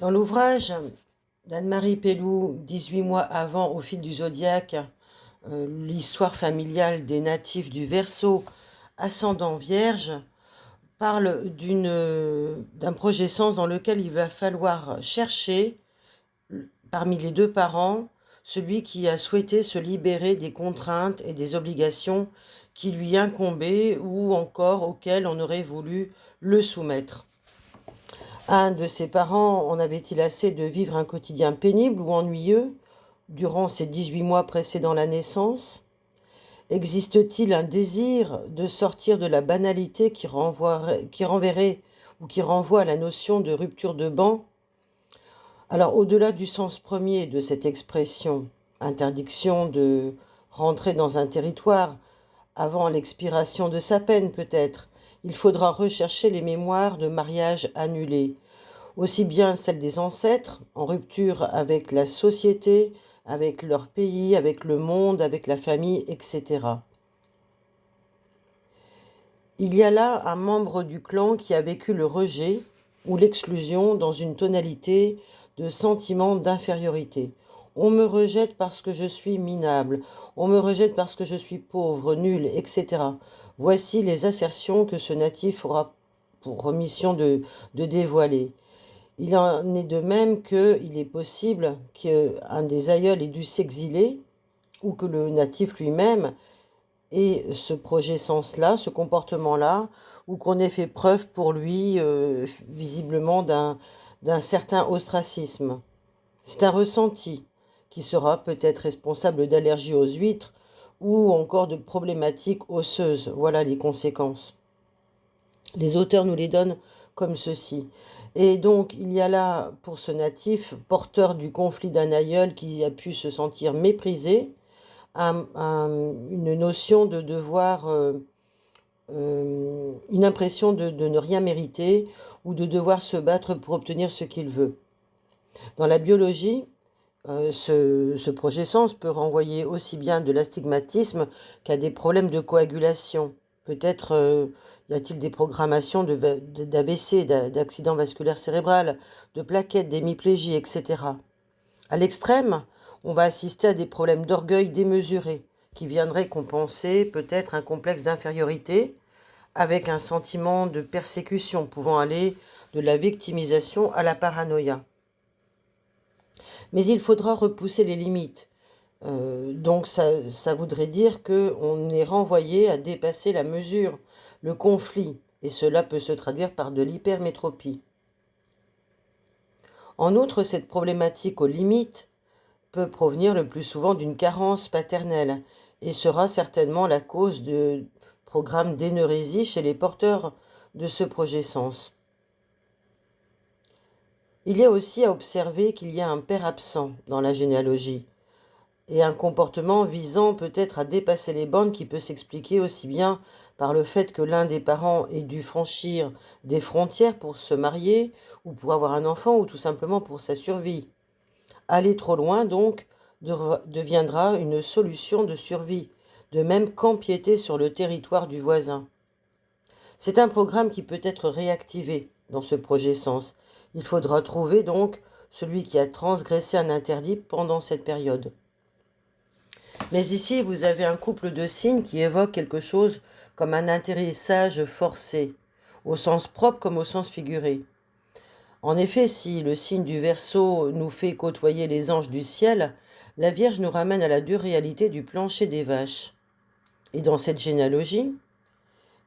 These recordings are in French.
Dans l'ouvrage d'Anne-Marie Pelloux, 18 mois avant, au fil du zodiaque, l'histoire familiale des natifs du Verseau, ascendant Vierge, parle d'un projet sens dans lequel il va falloir chercher, parmi les deux parents, celui qui a souhaité se libérer des contraintes et des obligations qui lui incombaient ou encore auxquelles on aurait voulu le soumettre. Un de ses parents en avait-il assez de vivre un quotidien pénible ou ennuyeux durant ces 18 mois précédant la naissance? Existe-t-il un désir de sortir de la banalité qui renverrait ou qui renvoie à la notion de rupture de ban? Alors, au-delà du sens premier de cette expression, interdiction de rentrer dans un territoire avant l'expiration de sa peine peut-être, il faudra rechercher les mémoires de mariages annulés, aussi bien celles des ancêtres, en rupture avec la société, avec leur pays, avec le monde, avec la famille, etc. Il y a là un membre du clan qui a vécu le rejet ou l'exclusion dans une tonalité de sentiment d'infériorité. On me rejette parce que je suis minable, on me rejette parce que je suis pauvre, nul, etc. Voici les assertions que ce natif aura pour mission de dévoiler. Il en est de même qu'il est possible qu'un des aïeuls ait dû s'exiler ou que le natif lui-même ait ce projet sens-là, ce comportement-là, ou qu'on ait fait preuve pour lui visiblement d'un certain ostracisme. C'est un ressenti qui sera peut-être responsable d'allergies aux huîtres ou encore de problématiques osseuses. Voilà les conséquences. Les auteurs nous les donnent comme ceci. Et donc, il y a là, pour ce natif, porteur du conflit d'un aïeul qui a pu se sentir méprisé, une notion de devoir, une impression de ne rien mériter ou de devoir se battre pour obtenir ce qu'il veut. Dans la biologie, ce projet sens peut renvoyer aussi bien de l'astigmatisme qu'à des problèmes de coagulation. Peut-être y a-t-il des programmations d'AVC, d'accident vasculaire cérébral, de plaquettes, d'hémiplégie, etc. À l'extrême, on va assister à des problèmes d'orgueil démesuré qui viendraient compenser peut-être un complexe d'infériorité avec un sentiment de persécution pouvant aller de la victimisation à la paranoïa. Mais il faudra repousser les limites. Donc ça voudrait dire qu'on est renvoyé à dépasser la mesure, le conflit, et cela peut se traduire par de l'hypermétropie. En outre, cette problématique aux limites peut provenir le plus souvent d'une carence paternelle et sera certainement la cause de programmes d'éneurésie chez les porteurs de ce projet sens. Il y a aussi à observer qu'il y a un père absent dans la généalogie et un comportement visant peut-être à dépasser les bornes qui peut s'expliquer aussi bien par le fait que l'un des parents ait dû franchir des frontières pour se marier ou pour avoir un enfant ou tout simplement pour sa survie. Aller trop loin, donc, deviendra une solution de survie, de même qu'empiéter sur le territoire du voisin. C'est un programme qui peut être réactivé dans ce projet sens. Il faudra trouver donc celui qui a transgressé un interdit pendant cette période. Mais ici, vous avez un couple de signes qui évoque quelque chose comme un atterrissage forcé, au sens propre comme au sens figuré. En effet, si le signe du Verseau nous fait côtoyer les anges du ciel, la Vierge nous ramène à la dure réalité du plancher des vaches. Et dans cette généalogie,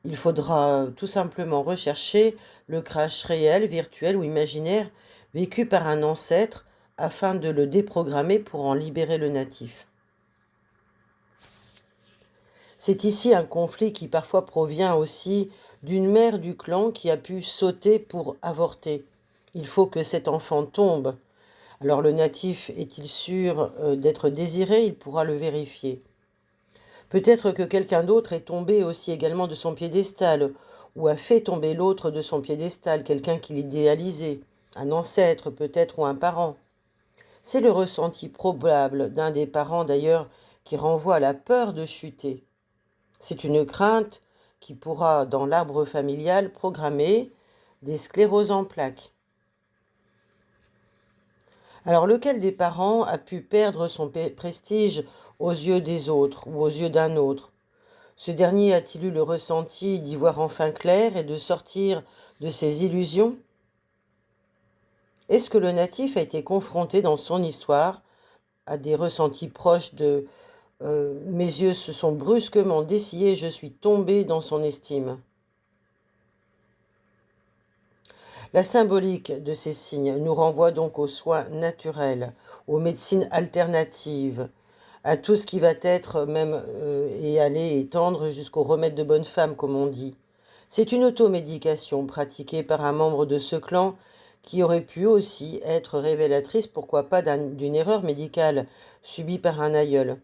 il faudra tout simplement rechercher le crash réel, virtuel ou imaginaire vécu par un ancêtre afin de le déprogrammer pour en libérer le natif. C'est ici un conflit qui parfois provient aussi d'une mère du clan qui a pu sauter pour avorter. Il faut que cet enfant tombe. Alors le natif est-il sûr d'être désiré? Il pourra le vérifier. Peut-être que quelqu'un d'autre est tombé aussi également de son piédestal, ou a fait tomber l'autre de son piédestal, quelqu'un qu'il idéalisait, un ancêtre peut-être ou un parent. C'est le ressenti probable d'un des parents d'ailleurs qui renvoie à la peur de chuter. C'est une crainte qui pourra, dans l'arbre familial, programmer des scléroses en plaques. Alors, lequel des parents a pu perdre son prestige aux yeux des autres ou aux yeux d'un autre? Ce dernier a-t-il eu le ressenti d'y voir enfin clair et de sortir de ses illusions? Est-ce que le natif a été confronté dans son histoire à des ressentis proches de mes yeux se sont brusquement dessillés et je suis tombé dans son estime? La symbolique de ces signes nous renvoie donc aux soins naturels, aux médecines alternatives, à tout ce qui va être même et aller étendre jusqu'au remède de bonne femme, comme on dit. C'est une automédication pratiquée par un membre de ce clan qui aurait pu aussi être révélatrice, pourquoi pas, d'une erreur médicale subie par un aïeul.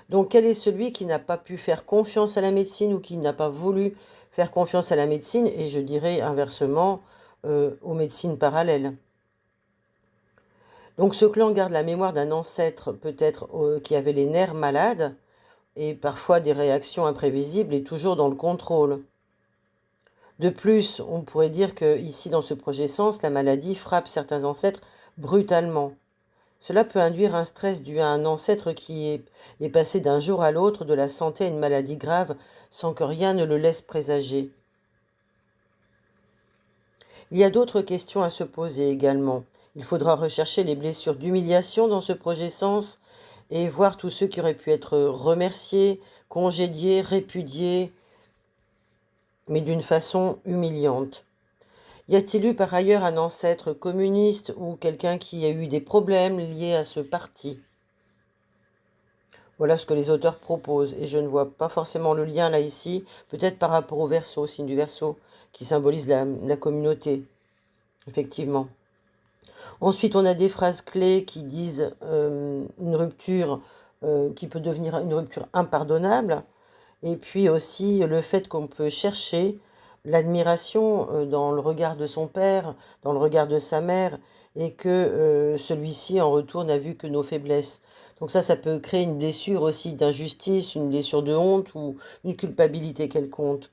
Donc quel est celui qui n'a pas pu faire confiance à la médecine ou qui n'a pas voulu faire confiance à la médecine et je dirais inversement aux médecines parallèles? Donc ce clan garde la mémoire d'un ancêtre peut-être qui avait les nerfs malades et parfois des réactions imprévisibles et toujours dans le contrôle. De plus, on pourrait dire que ici dans ce projet Sens, la maladie frappe certains ancêtres brutalement. Cela peut induire un stress dû à un ancêtre qui est passé d'un jour à l'autre de la santé à une maladie grave sans que rien ne le laisse présager. Il y a d'autres questions à se poser également. Il faudra rechercher les blessures d'humiliation dans ce projet Sens et voir tous ceux qui auraient pu être remerciés, congédiés, répudiés, mais d'une façon humiliante. Y a-t-il eu par ailleurs un ancêtre communiste ou quelqu'un qui a eu des problèmes liés à ce parti? Voilà ce que les auteurs proposent, et je ne vois pas forcément le lien là ici, peut-être par rapport au Verseau, au signe du Verseau, qui symbolise la communauté, effectivement. Ensuite, on a des phrases clés qui disent une rupture qui peut devenir une rupture impardonnable, et puis aussi le fait qu'on peut chercher l'admiration dans le regard de son père, dans le regard de sa mère, et que celui-ci en retour n'a vu que nos faiblesses. Donc ça peut créer une blessure aussi d'injustice, une blessure de honte ou une culpabilité quelconque.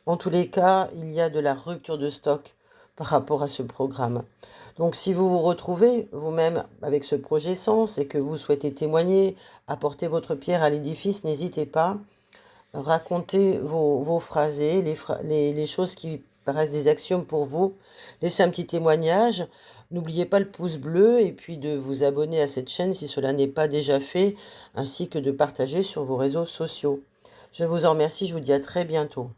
En tous les cas, il y a de la rupture de stock par rapport à ce programme. Donc si vous vous retrouvez vous-même avec ce projet Sens et que vous souhaitez témoigner, apporter votre pierre à l'édifice, n'hésitez pas. Racontez vos phrasés, les choses qui paraissent des axiomes pour vous. Laissez un petit témoignage. N'oubliez pas le pouce bleu et puis de vous abonner à cette chaîne si cela n'est pas déjà fait, ainsi que de partager sur vos réseaux sociaux. Je vous en remercie, je vous dis à très bientôt.